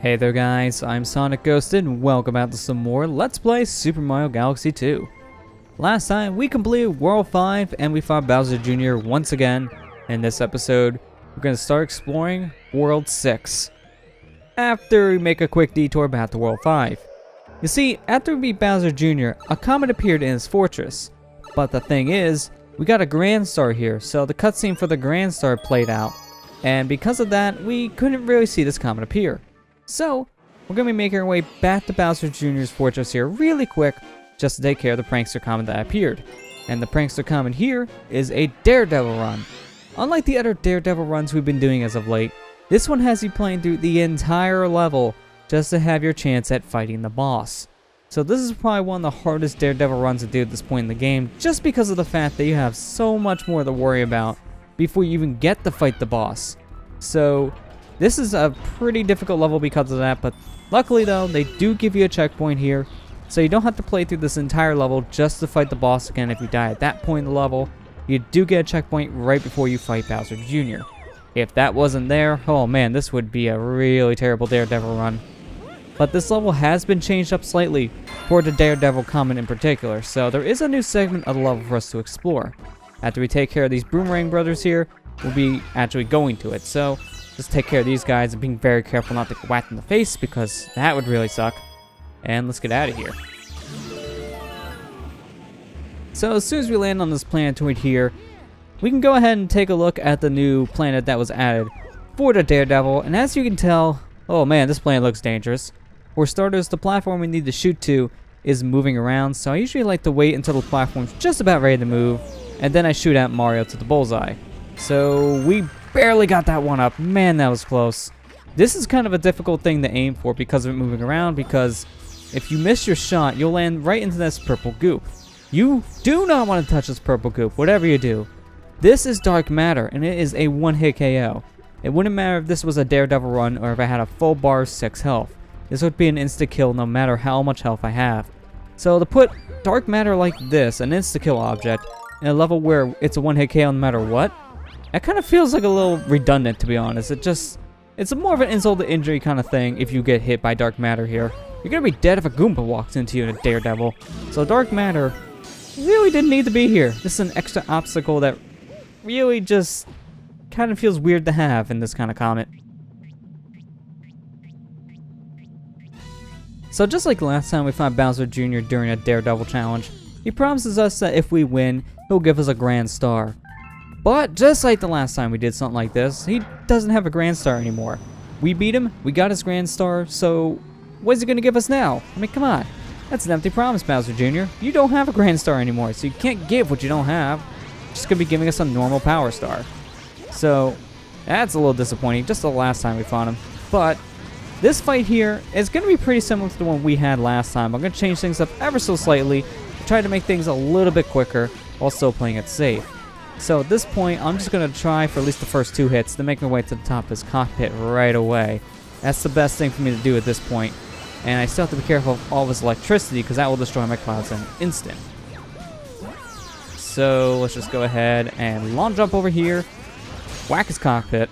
Hey there guys, I'm SonicGhost and welcome back to some more Let's Play Super Mario Galaxy 2. Last time we completed World 5 and we fought Bowser Jr. once again. In this episode, we're going to start exploring World 6. After we make a quick detour back to World 5. You see, after we beat Bowser Jr., a comet appeared in his fortress. But the thing is, we got a Grand Star here, so the cutscene for the Grand Star played out. And because of that, we couldn't really see this comet appear. So, we're going to be making our way back to Bowser Jr.'s fortress here really quick, just to take care of the Prankster Comet that appeared. And the Prankster Comet here is a Daredevil run. Unlike the other Daredevil runs we've been doing as of late, this one has you playing through the entire level just to have your chance at fighting the boss. So this is probably one of the hardest Daredevil runs to do at this point in the game, just because of the fact that you have so much more to worry about before you even get to fight the boss. So, this is a pretty difficult level because of that, but luckily though, they do give you a checkpoint here, so you don't have to play through this entire level just to fight the boss again if you die at that point in the level. You do get a checkpoint right before you fight Bowser Jr. If that wasn't there, oh man, this would be a really terrible Daredevil run. But this level has been changed up slightly for the Daredevil Comet in particular, so there is a new segment of the level for us to explore. After we take care of these Boomerang brothers here, we'll be actually going to it, so just take care of these guys and being very careful not to get whacked in the face because that would really suck. And let's get out of here. So as soon as we land on this planetoid here, we can go ahead and take a look at the new planet that was added for the Daredevil. And as you can tell, oh man, this planet looks dangerous. For starters, the platform we need to shoot to is moving around, so I usually like to wait until the platform's just about ready to move, and then I shoot at Mario to the bullseye. So we barely got that one up. Man, that was close. This is kind of a difficult thing to aim for because of it moving around, because if you miss your shot, you'll land right into this purple goop. You do not want to touch this purple goop, whatever you do. This is Dark Matter, and it is a one-hit KO. It wouldn't matter if this was a Daredevil run or if I had a full bar of 6 health. This would be an insta-kill no matter how much health I have. So to put Dark Matter like this, an insta-kill object, in a level where it's a one-hit KO no matter what, that kind of feels like a little redundant, to be honest. It's more of an insult to injury kind of thing if you get hit by Dark Matter here. You're going to be dead if a Goomba walks into you in a Daredevil. So Dark Matter really didn't need to be here. This is an extra obstacle that really just kind of feels weird to have in this kind of comet. So just like last time we fought Bowser Jr. during a Daredevil challenge, he promises us that if we win, he'll give us a Grand Star. But just like the last time we did something like this, he doesn't have a Grand Star anymore. We beat him, we got his Grand Star, so what is he going to give us now? I mean, come on. That's an empty promise, Bowser Jr. You don't have a Grand Star anymore, so you can't give what you don't have. You're just going to be giving us a normal Power Star. So, that's a little disappointing, just the last time we fought him. But this fight here is going to be pretty similar to the one we had last time. I'm going to change things up ever so slightly, try to make things a little bit quicker while still playing it safe. So at this point, I'm just going to try for at least the first 2 hits to make my way to the top of his cockpit right away. That's the best thing for me to do at this point. And I still have to be careful of all of his electricity because that will destroy my clouds in an instant. So let's just go ahead and long jump over here, whack his cockpit,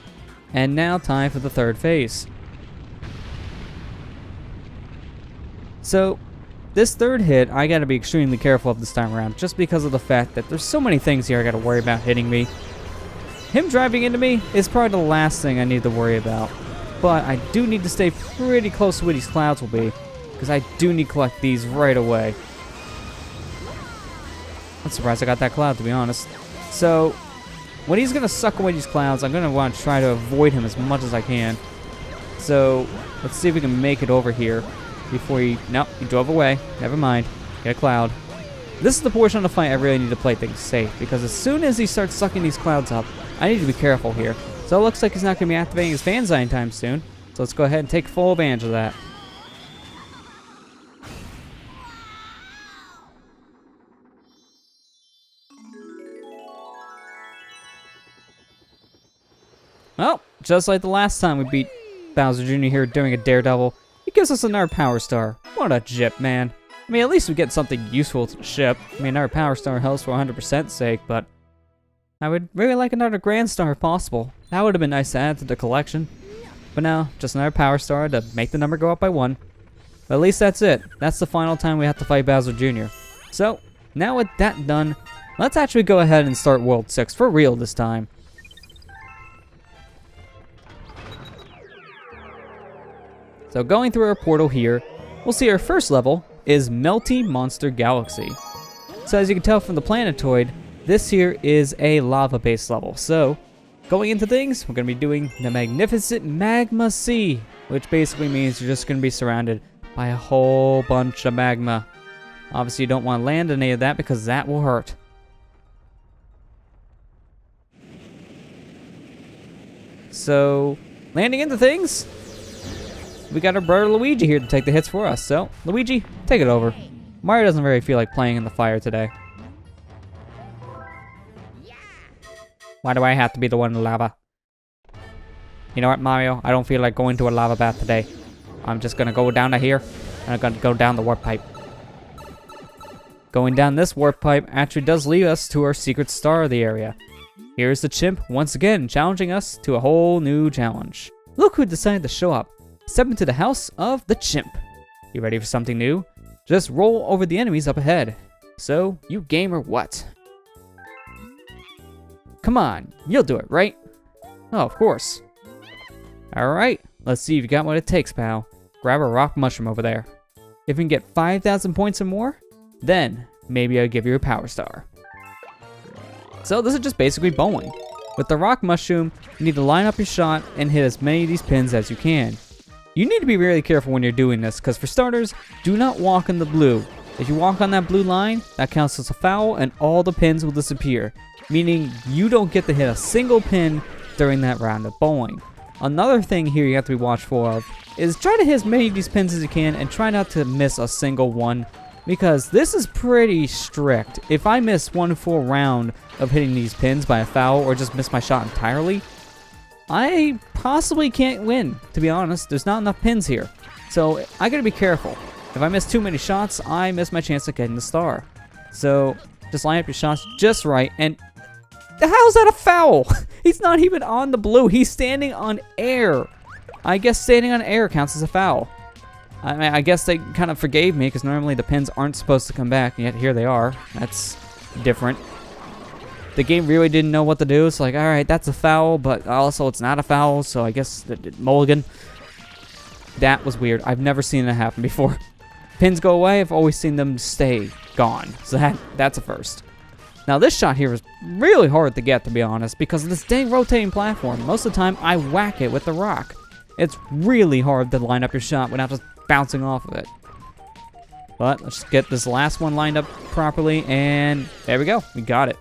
and now time for the third phase. So this third hit, I gotta be extremely careful of this time around, just because of the fact that there's so many things here I gotta worry about hitting me. Him driving into me is probably the last thing I need to worry about. But I do need to stay pretty close to where these clouds will be, because I do need to collect these right away. I'm surprised I got that cloud, to be honest. So, when he's gonna suck away these clouds, I'm gonna want to try to avoid him as much as I can. So, let's see if we can make it over here. Before he... Nope, he drove away. Never mind. Get a cloud. This is the portion of the fight I really need to play things safe, because as soon as he starts sucking these clouds up, I need to be careful here. So it looks like he's not going to be activating his fan sign anytime soon. So let's go ahead and take full advantage of that. Well, just like the last time we beat Bowser Jr. here during a Daredevil, he gives us another Power Star. What a jip, man. I mean, at least we get something useful to the ship. I mean, our Power Star helps for 100% sake, but I would really like another Grand Star if possible. That would have been nice to add to the collection. But now, just another power star to make the number go up by 1. But at least that's it. That's the final time we have to fight Bowser Jr. So, now with that done, let's actually go ahead and start World 6 for real this time. So going through our portal here, we'll see our first level is Melty Monster Galaxy. So as you can tell from the planetoid, this here is a lava-based level. So, going into things, we're going to be doing the magnificent Magma Sea, which basically means you're just going to be surrounded by a whole bunch of magma. Obviously, you don't want to land any of that because that will hurt. So, landing into things, we got our brother Luigi here to take the hits for us. So, Luigi, take it over. Mario doesn't really feel like playing in the fire today. Why do I have to be the one in the lava? You know what, Mario? I don't feel like going to a lava bath today. I'm just gonna go down to here, and I'm gonna go down the warp pipe. Going down this warp pipe actually does lead us to our secret star of the area. Here's the chimp once again challenging us to a whole new challenge. Look who decided to show up. Step into the house of the chimp. You ready for something new? Just roll over the enemies up ahead. So, you game or what? Come on, you'll do it, right? Oh, of course. Alright, let's see if you got what it takes, pal. Grab a rock mushroom over there. If you can get 5,000 points or more, then maybe I'll give you a power star. So this is just basically bowling. With the rock mushroom, you need to line up your shot and hit as many of these pins as you can. You need to be really careful when you're doing this, because for starters, do not walk in the blue. If you walk on that blue line, that counts as a foul and all the pins will disappear, meaning you don't get to hit a single pin during that round of bowling. Another thing here you have to be watchful of is try to hit as many of these pins as you can and try not to miss a single one, because this is pretty strict. If I miss one full round of hitting these pins by a foul or just miss my shot entirely, I possibly can't win, to be honest. There's not enough pins here. So I gotta be careful. If I miss too many shots, I miss my chance of getting the star. So just line up your shots just right, and how's that a foul? He's not even on the blue. He's standing on air. I guess standing on air counts as a foul. I guess they kind of forgave me because normally the pins aren't supposed to come back, and yet here they are. That's different. The game really didn't know what to do. It's like, alright, that's a foul, but also it's not a foul, so I guess mulligan. That was weird. I've never seen that happen before. Pins go away, I've always seen them stay gone. So that's a first. Now this shot here is really hard to get, to be honest, because of this dang rotating platform. Most of the time, I whack it with the rock. It's really hard to line up your shot without just bouncing off of it. But let's just get this last one lined up properly, and there we go. We got it.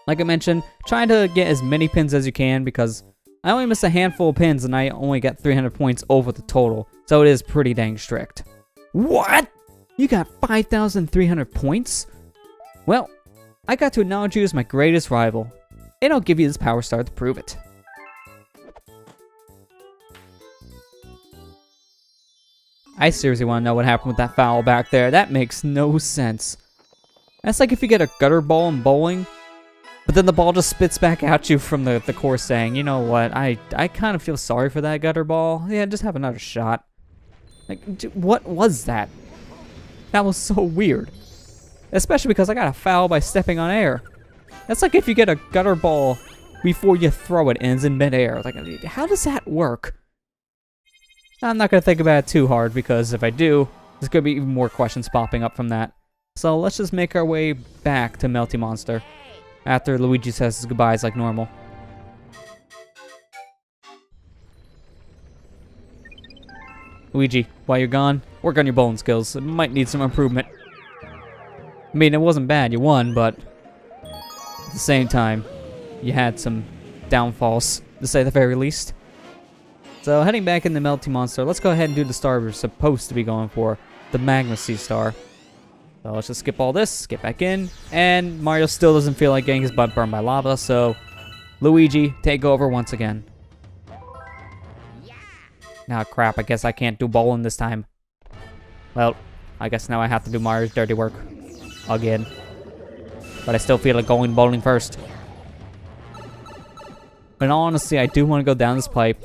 Like I mentioned, try to get as many pins as you can, because I only missed a handful of pins and I only got 300 points over the total. So it is pretty dang strict. What? You got 5,300 points? Well, I got to acknowledge you as my greatest rival, and I'll give you this power star to prove it. I seriously want to know what happened with that foul back there. That makes no sense. That's like if you get a gutter ball in bowling, but then the ball just spits back at you from the course saying, you know what, I kind of feel sorry for that gutter ball. Yeah, just have another shot. Like, what was that? That was so weird. Especially because I got a foul by stepping on air. That's like if you get a gutter ball before you throw it and it's in midair. Like, how does that work? I'm not going to think about it too hard, because if I do, there's going to be even more questions popping up from that. So let's just make our way back to Melty Monster after Luigi says his goodbyes like normal. Luigi, while you're gone, work on your bowling skills. It might need some improvement. I mean, it wasn't bad, you won, but at the same time, you had some downfalls, to say the very least. So, heading back into Melty Monster, let's go ahead and do the star we're supposed to be going for, the Magma Sea Star. So, let's just skip all this, get back in, and Mario still doesn't feel like getting his butt burned by lava, so Luigi, take over once again. Ah, crap, I guess I can't do bowling this time. Well, I guess now I have to do Mario's dirty work. Again. But I still feel like going bowling first. But in all honesty, I do want to go down this pipe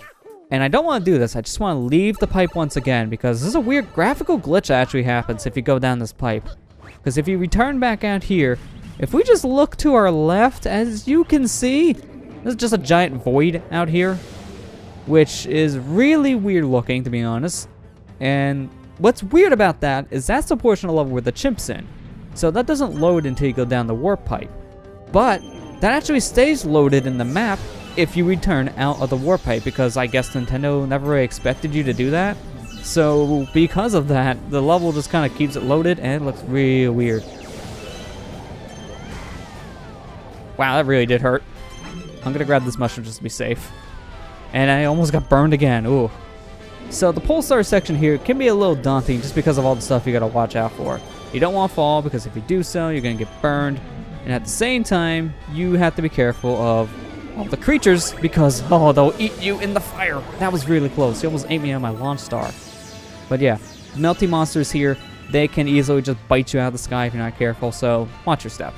And I don't want to do this. I just want to leave the pipe once again because this is a weird graphical glitch that actually happens if you go down this pipe. Because if you return back out here, if we just look to our left, as you can see, there's just a giant void out here, which is really weird looking, to be honest. And what's weird about that is that's the portion of the level where the chimp's in. So that doesn't load until you go down the warp pipe. But that actually stays loaded in the map if you return out of the warp pipe, because I guess Nintendo never really expected you to do that. So because of that, the level just kind of keeps it loaded and it looks real weird. Wow, that really did hurt. I'm gonna grab this mushroom just to be safe. And I almost got burned again, ooh. So the Pulsar section here can be a little daunting just because of all the stuff you gotta watch out for. You don't want to fall because if you do so, you're gonna get burned. And at the same time, you have to be careful of all the creatures because, oh, they'll eat you in the fire. That was really close. He almost ate me on my launch star. But yeah, Melty Monsters here, they can easily just bite you out of the sky if you're not careful, so watch your step.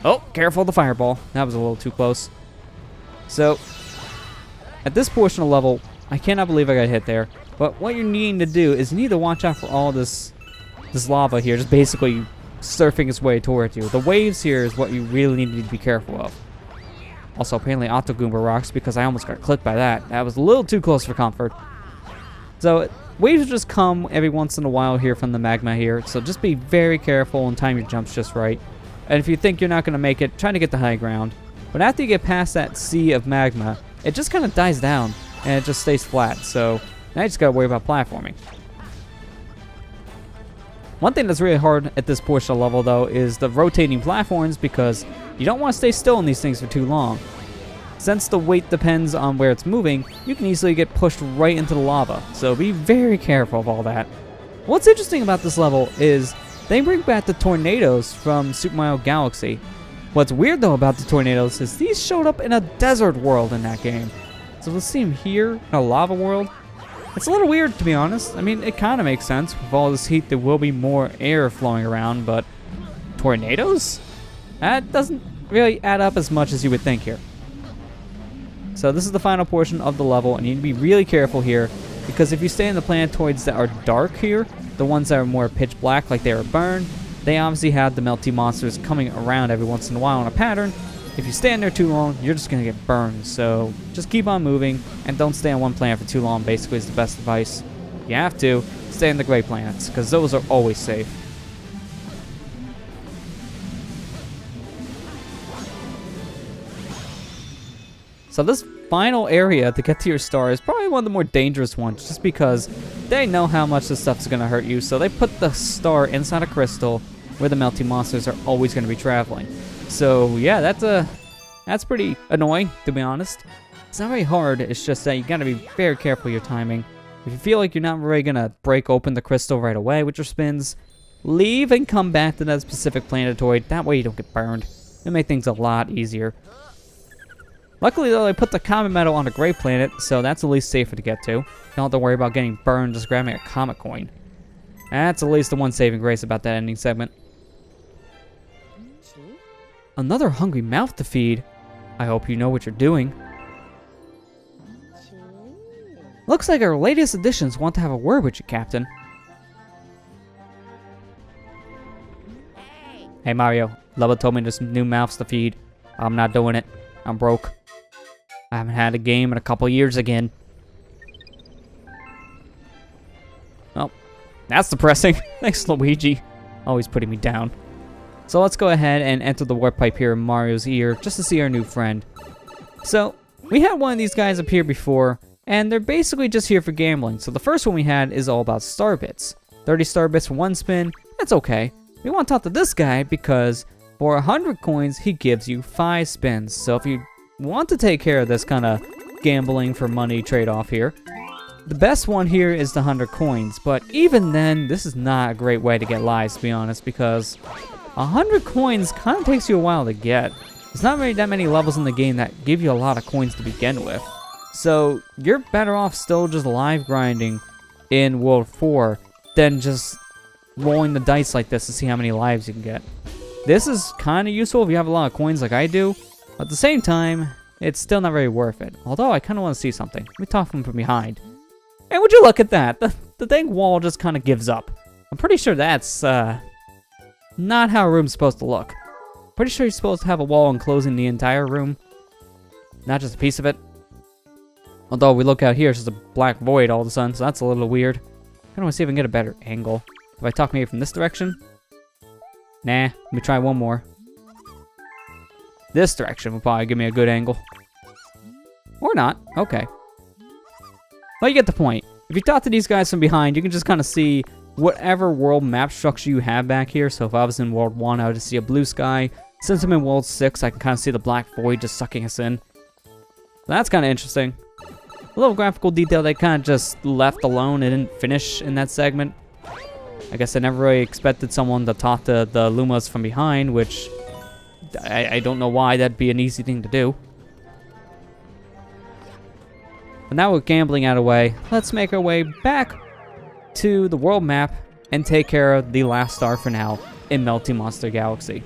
Oh, careful of the fireball. That was a little too close. So, at this portion of the level, I cannot believe I got hit there. But what you're needing to do is you need to watch out for all this lava here, just basically surfing its way towards you. The waves here is what you really need to be careful of. Also, apparently Octo Goomba rocks because I almost got clipped by that. That was a little too close for comfort. So, waves just come every once in a while here from the magma here, so just be very careful and time your jumps just right. And if you think you're not going to make it, try to get to high ground. But after you get past that sea of magma, it just kind of dies down and it just stays flat, so now you just got to worry about platforming. One thing that's really hard at this portion of the level, though, is the rotating platforms because you don't want to stay still in these things for too long. Since the weight depends on where it's moving, you can easily get pushed right into the lava, so be very careful of all that. What's interesting about this level is they bring back the tornadoes from Super Mario Galaxy. What's weird, though, about the tornadoes is these showed up in a desert world in that game. So let's see them here in a lava world. It's a little weird, to be honest. I mean, it kind of makes sense. With all this heat, there will be more air flowing around, but tornadoes? That doesn't really add up as much as you would think here. So this is the final portion of the level, and you need to be really careful here, because if you stay in the planetoids that are dark here, the ones that are more pitch black, like they are burned, they obviously have the Melty Monsters coming around every once in a while in a pattern. If you stand there too long, you're just going to get burned. So just keep on moving and don't stay on one planet for too long, basically, is the best advice. You have to stay in the gray planets because those are always safe. So this final area to get to your star is probably one of the more dangerous ones just because they know how much this stuff is going to hurt you. So they put the star inside a crystal where the Melty Monsters are always going to be traveling. So yeah, that's pretty annoying, to be honest. It's not very hard, it's just that you gotta be very careful with your timing. If you feel like you're not really gonna break open the crystal right away with your spins, leave and come back to that specific planetoid. That way you don't get burned. It'll make things a lot easier. Luckily though, they put the comet metal on a gray planet, so that's at least safer to get to. You don't have to worry about getting burned just grabbing a comet coin. That's at least the one saving grace about that ending segment. Another hungry mouth to feed. I hope you know what you're doing. Looks like our latest additions want to have a word with you, Captain. Hey Mario, Lubba told me there's some new mouths to feed. I'm not doing it. I'm broke. I haven't had a game in a couple years again. Oh, that's depressing. Thanks, Luigi. Always putting me down. So let's go ahead and enter the warp pipe here in Mario's ear just to see our new friend. So, we had one of these guys up here before, and they're basically just here for gambling. So the first one we had is all about star bits. 30 star bits for one spin, that's okay. We want to talk to this guy because for 100 coins, he gives you 5 spins. So if you want to take care of this kind of gambling for money trade-off here, the best one here is the 100 coins. But even then, this is not a great way to get lives, to be honest, because 100 coins kind of takes you a while to get. There's not really that many levels in the game that give you a lot of coins to begin with. So you're better off still just live grinding in World 4 than just rolling the dice like this to see how many lives you can get. This is kind of useful if you have a lot of coins like I do. At the same time, it's still not very worth it. Although I kind of want to see something. Let me talk from behind. And would you look at that? The dang wall just kind of gives up. I'm pretty sure that's not how a room's supposed to look. Pretty sure you're supposed to have a wall enclosing the entire room, not just a piece of it. Although we look out here, it's just a black void all of a sudden, so that's a little weird. I want to see if I can get a better angle. If I talk maybe from this direction? Nah, let me try one more. This direction will probably give me a good angle. Or not. Okay. Well, you get the point. If you talk to these guys from behind, you can just kind of see whatever world map structure you have back here. So if I was in World 1, I would just see a blue sky. Since I'm in World 6, I can kind of see the black void just sucking us in. That's kind of interesting. A little graphical detail they kind of just left alone and didn't finish in that segment. I guess I never really expected someone to talk to the Lumas from behind, which I don't know why that'd be an easy thing to do. But now with gambling out of the way, let's make our way back to the world map and take care of the last star for now in Melty Monster Galaxy.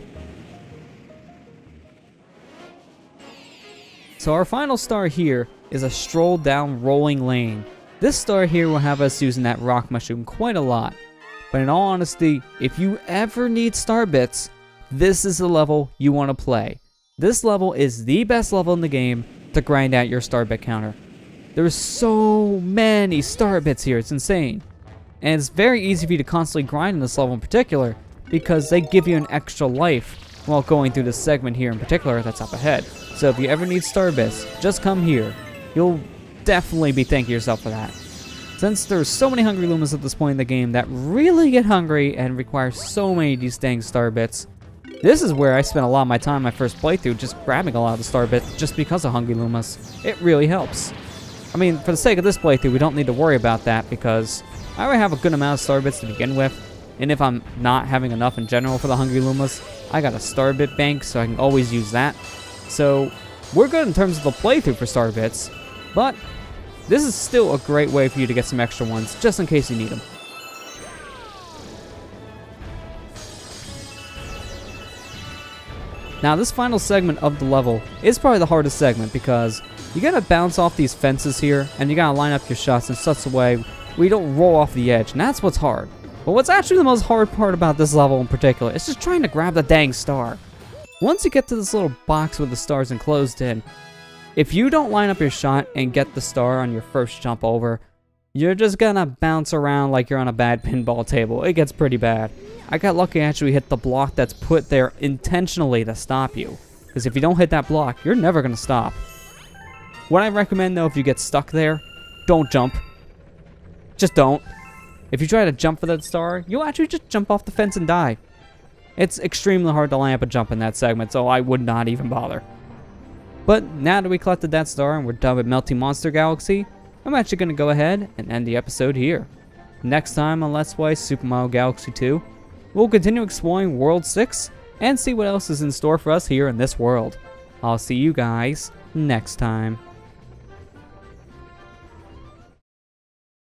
So our final star here is a stroll down rolling lane. This star here will have us using that rock mushroom quite a lot. But in all honesty, if you ever need star bits, this is the level you want to play. This level is the best level in the game to grind out your star bit counter. There's so many star bits here, it's insane. And it's very easy for you to constantly grind in this level in particular because they give you an extra life while going through this segment here in particular that's up ahead. So if you ever need star bits, just come here. You'll definitely be thanking yourself for that. Since there's so many hungry Lumas at this point in the game that really get hungry and require so many of these dang star bits, this is where I spent a lot of my time my first playthrough just grabbing a lot of the star bits just because of hungry Lumas. It really helps. I mean, for the sake of this playthrough, we don't need to worry about that because I already have a good amount of star bits to begin with, and if I'm not having enough in general for the hungry Lumas, I got a star bit bank, so I can always use that. So we're good in terms of the playthrough for star bits, but this is still a great way for you to get some extra ones, just in case you need them. Now this final segment of the level is probably the hardest segment because you gotta bounce off these fences here, and you gotta line up your shots in such a way where you don't roll off the edge, and that's what's hard. But what's actually the most hard part about this level in particular is just trying to grab the dang star. Once you get to this little box with the stars enclosed in, if you don't line up your shot and get the star on your first jump over, you're just gonna bounce around like you're on a bad pinball table. It gets pretty bad. I got lucky I actually hit the block that's put there intentionally to stop you. Because if you don't hit that block, you're never gonna stop. What I recommend though, if you get stuck there, don't jump. Just don't. If you try to jump for that star, you'll actually just jump off the fence and die. It's extremely hard to line up a jump in that segment, so I would not even bother. But now that we collected that star and we're done with Melty Monster Galaxy, I'm actually going to go ahead and end the episode here. Next time on Let's Play Super Mario Galaxy 2, we'll continue exploring World 6 and see what else is in store for us here in this world. I'll see you guys next time.